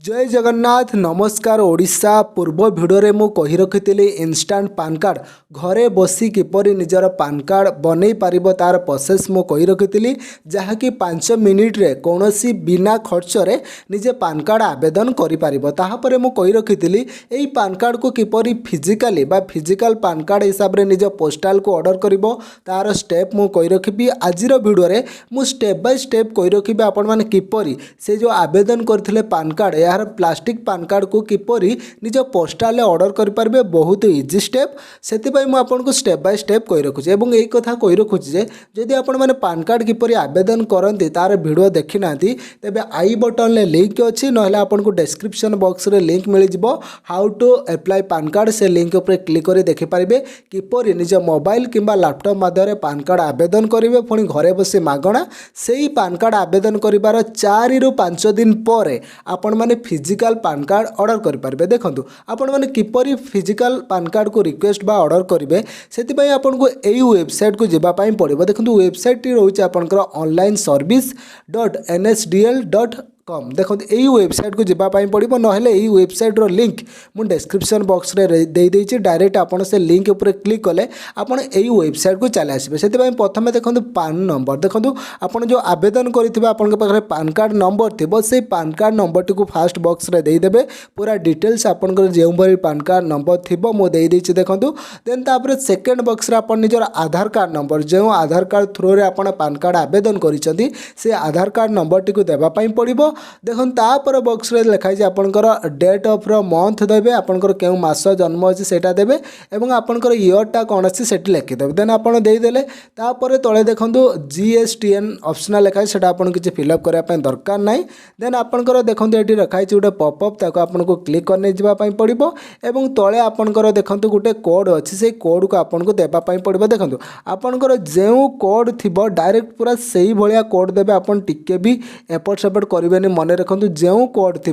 जय जगन्नाथ नमस्कार ओडिशा पूर्व भिडियो मु कही रखी इंस्टांट पान कार्ड घरे बसी किपरि निजर पान कार्ड बनै पारिबो तार प्रोसेस मु कही रखी जहाँकि 5 मिनिट रे कौनसी बिना खर्च रे निजे पान कार्ड आवेदन करि पारिबो। ताहापरे मु कही रखी एई पान कार्ड को किपरि फिजिकली बा फिजिकल पान कार्ड हिसाब रे निज पोस्टाल को ऑर्डर करिबो तार स्टेप मु कही रखिबी। आजिर भिडियो रे मु स्टेप बाय स्टेप कही रखिबी आपण माने किपरि से जो आवेदन करथिले पान कार्ड यार प्लास्टिक पान कार्ड को किपरि निज पोस्टाल ऑर्डर करें बहुत इजी स्टेप से मुझे स्टेप बाय स्टेप कही रखुच्छे। और यही कथा कही रखुच्छे जदि आपण मैंने पान कार्ड किपरि आवेदन करती तार वीडियो देखी ना तेज आई बटन में लिंक अच्छी ना आपको डिस्क्रिप्शन बॉक्स रे लिंक मिल जाव how to apply PAN card से लिंक उपर क्लिक कर देखिपारे किपरि निज मोबाइल किंबा लैपटॉप माध्यम पान कार्ड आवेदन करेंगे पुणी घरे बसी मागणा से पान कार्ड आवेदन कर 4 ରୁ 5 दिन पर आपण मैंने फिजिकल पान कार्ड ऑर्डर करेंगे। देखो आपण मैंने किपरि फिजिकल पान कार्ड को रिक्वेस्ट बा ऑर्डर करेंगे से आपको यही वेबसाइट को जावाई पड़ो। देखो वेबसाइट रोचे आपंकर ऑनलाइन सर्विस .nsdl.com देखो यही वेबसाइट को जावाई पड़ो ना यही वेबसाइट रो लिंक मुझे डिस्क्रिप्शन बॉक्स रे देदेछि डायरेक्ट आपन से लिंक उपर क्लिक कले आपन यही वेबसाइट को चले आसबे। से प्रथम देखो पान नंबर देखो आपन जो आवेदन करेंगे आपन पाखे पान कार्ड नंबर थी से PAN card number T fast box रे देदेबे पूरा डिटेल्स आपन जो भाई पान कार्ड नंबर थी मुझे देखो देन तापर सेकेंड बॉक्स रे आपन निजर आधार कार्ड नंबर जो आधार कार्ड थ्रू रे आपन पान कार्ड आवेदन करिसेंती से आधार कार्ड नंबर टी देवाई पड़ो। देखो तापर बॉक्स रे लिखाई आपनकर डेट ऑफ मंथ देवे आपनकर केउ मास जन्म अच्छी सेटा देवे एवं आपनकर ईयरटा कौन अच्छी सेठी लिखिदेवे देन आपन देदेले तापर तले देखो GSTN ऑप्शनल लिखाई सेटा आपन किछि फिलअप करिया पय दरकार नाही। देन आपनकर देखो ये रखाई गोटे पॉपअप ताको आपनको क्लिक करने जावाई पड़ो एवं तले आपनकर देखो गोटे कोड अच्छी से कोड को आपको देवाई पड़ो। देखो आपनकर जो कोड थी डायरेक्ट पूरा से भाया कोड देवे आपन टिके भी एपट सेपट करेंगे मन रखु जो कोड थी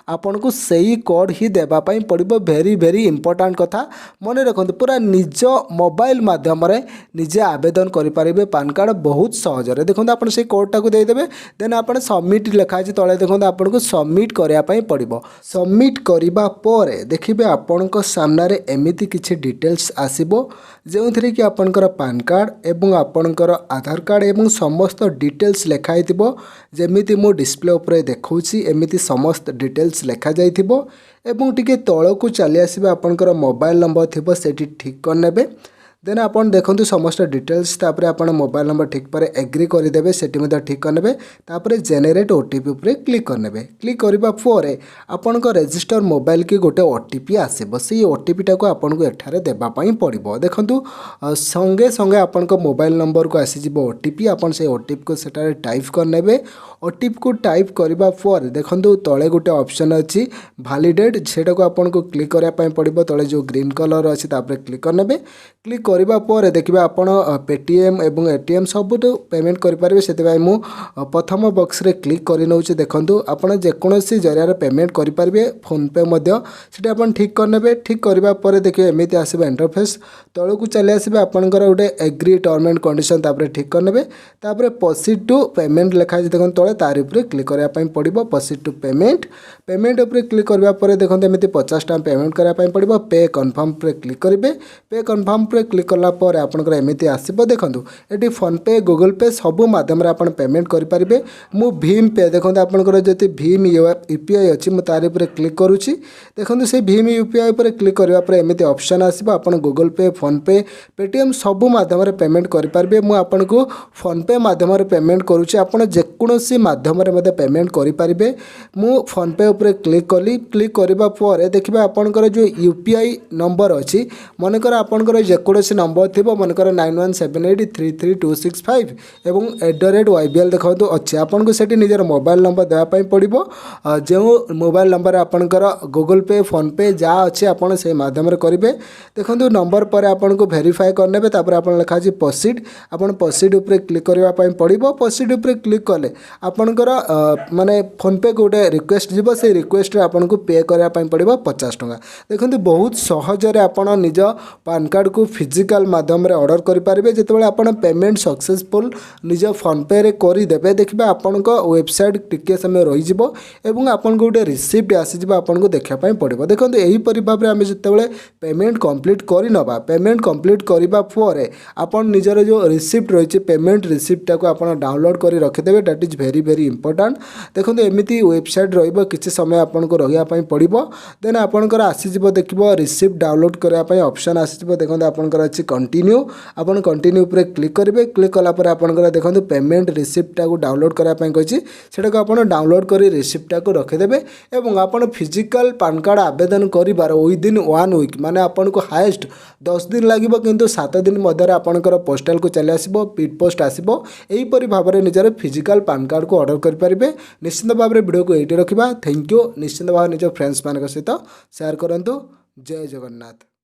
आपन को सही कोड ही देवाई पड़ो। भेरी भेरी इंपोर्टाट कथा मन रखु पूरा निज मोबाइल माध्यम निजे आवेदन करेंगे पान कार्ड बहुत सहज। देखो आप कोडटा को देदेवे देन आप सबमिट लिखाई तले देखो आपको सबमिट करने पड़ो। सबमिट करने पर देखिए आपण सामने एमती किसी डिटेल्स आसो जो थी कि आपणकर पान कार्ड एवं आपणकर आधार कार्ड एवं समस्त डिटेल्स लिखाई जमीती मो डिस्प्ले उपर देखौछि एमिति समस्त डिटेल्स लिखा जाइथिबो एवं टिके तळकु चली आसीबे आपणकर मोबाइल नंबर थिबो सेठी ठीक करनेबे। देन आपन देखो समस्त डिटेल्स तापर आपन मोबाइल नंबर ठीक पर एग्री करदेवे सेठी मध्य ठीक करनेबे तापर जेनेरेट ओटीपी उपर क्लिक करनेबे। क्लिक करबा पर आपन को रजिस्टर मोबाइल की गोटे ओटीपी आसीबो से ओटीपी टा को आपन को एठारे देबा पई पड़िबो। देखंतु संगे संगे आपन को मोबाइल नंबर को आसी जिवो ओटीपी आपन से ओटीपी को सेटारे टाइप करनेबे। ओटीपी को टाइप करबा पर देखंतु तळे गोटे ऑप्शन अछि वैलिडेट सेटा को आपन को क्लिक करया पई पड़िबो तळे जो ग्रीन कलर अछि तापर क्लिक करनेबे। क्लिक करबा पर देखिबा आपण पेटीएम एवं एटीएम सब पेमेंट करि पारबे सेते मु प्रथम बॉक्स रे क्लिक करि नउचे। देखंतु आपण जे कोनोसी जरिया रे पेमेंट करि पारबे फोन पे मध्य सेटा आपण ठीक करनेबे। ठीक करबा पर देखिबे एमिति आसीबे इंटरफेस तळो को चले आसीबे आपनकर गोटे एग्री टर्म एंड कंडीशन तापर ठीक करनेबे तापर प्रोसीड टू पेमेंट लिखा छै देखन तळे तार ऊपर क्लिक करया पई पड़िबो। प्रोसीड टू पेमेंट पेमेंट ऊपर क्लिक करबा पर देखन एमिति 50 टाइम पेमेंट करया पई पड़िबो। पे कन्फर्म पर क्लिक करिवे पे कन्फर्म पर क्लिक करला पर आपनकर एमिति आसीबो। देखंतु एटी फोन पे गूगल पे सब माध्यम रे आपण पेमेंट करि परिबे। मु भीम पे देखंतु आपनकर जति भीम यूपीआई अछि मु तार ऊपर क्लिक करूची। देखंतु से भीम यूपीआई ऊपर क्लिक करबा पर एमिति ऑप्शन आसीबो आपण गूगल पे फोन पे पेटीएम सब माध्यम रे पेमेंट करि परिबे। मु आपनको फोन पे माध्यम रे पेमेंट करूची आपण जे कोनोसी माध्यम रे मते पेमेंट करि परिबे। मु फोन पे ऊपर क्लिक कली क्लिक करबा पर देखिबा आपनकर जो यूपीआई नंबर अछि मनकर आपनकर जे कोनोसी नंबर थी मनकर 9178333265 एवं @ybl देखो अच्छे आपन को सेठी निजर मोबाइल नंबर देवाई पड़ो। जो मोबाइल नंबर आपनकर गूगल पे फोन पे जहाँ अच्छे आपन से माध्यम करेंगे। देखो नंबर पर आपन को वेरीफाई करने तापर आपन लिखा प्रोसीड आपन प्रोसीड ऊपर क्लिक करने पड़ो। प्रोसीड ऊपर क्लिक कले आपनकर माने फोन पे गोटे रिक्वेस्ट जीव से रिक्वेस्ट आपन को पे करने पड़ो 50 टंका। देखो बहुत सहजरे आपन निज पान कार्ड को फिजिकल माध्यम ऑर्डर करेंगे जिते आप पेमेंट सक्सेसफुल निज फोन पे रे करदेवे देखिए आपण वेबसाइट टिके समय रही आपन गोटे रिसीप्ट आसीज आपको देखापी पड़ो देखो यहीपरि भाव में आम जो पेमेंट कंप्लीट करनवा पेमेंट कंप्लीट करने पर आपन निजर जो रिसीप्ट रही पेमेंट रिसीप्ट को आप डाउनलोड कर रखिदेवे that is very very important देखो एमती वेबसाइट रही समय आपको रही पड़ो देन आपंकर आसीज देखो रिसीप्ट डाउनलोड करने ऑप्शन आसीज देखो आपंकर अच्छी कंटिन्यू आपन कंटिन्यू पर क्लिक करेंगे क्लिक कलापर आपंकर देखो पेमेंट रिसीप्टा को डाउनलोड करने कही से आप डाउनलोड कर रिसीप्टा को रखिदेवे और आपन फिजिकल पान कार्ड आवेदन कर विदिन 1 वीक माने आपन को हाएस्ट 10 दिन लगे किंतु 7 दिन मध्य आपंकर पोस्टाल को चली आसो स्पीड पोस्ट आसो यहीपरि भाव में निजर फिजिकल पान कार्ड को ऑर्डर करेंगे निश्चित भाव में वीडियो को ये रखा थैंक यू निश्चित भाव निज फ्रेंड्स मान सहित शेयर करूँ जय जगन्नाथ।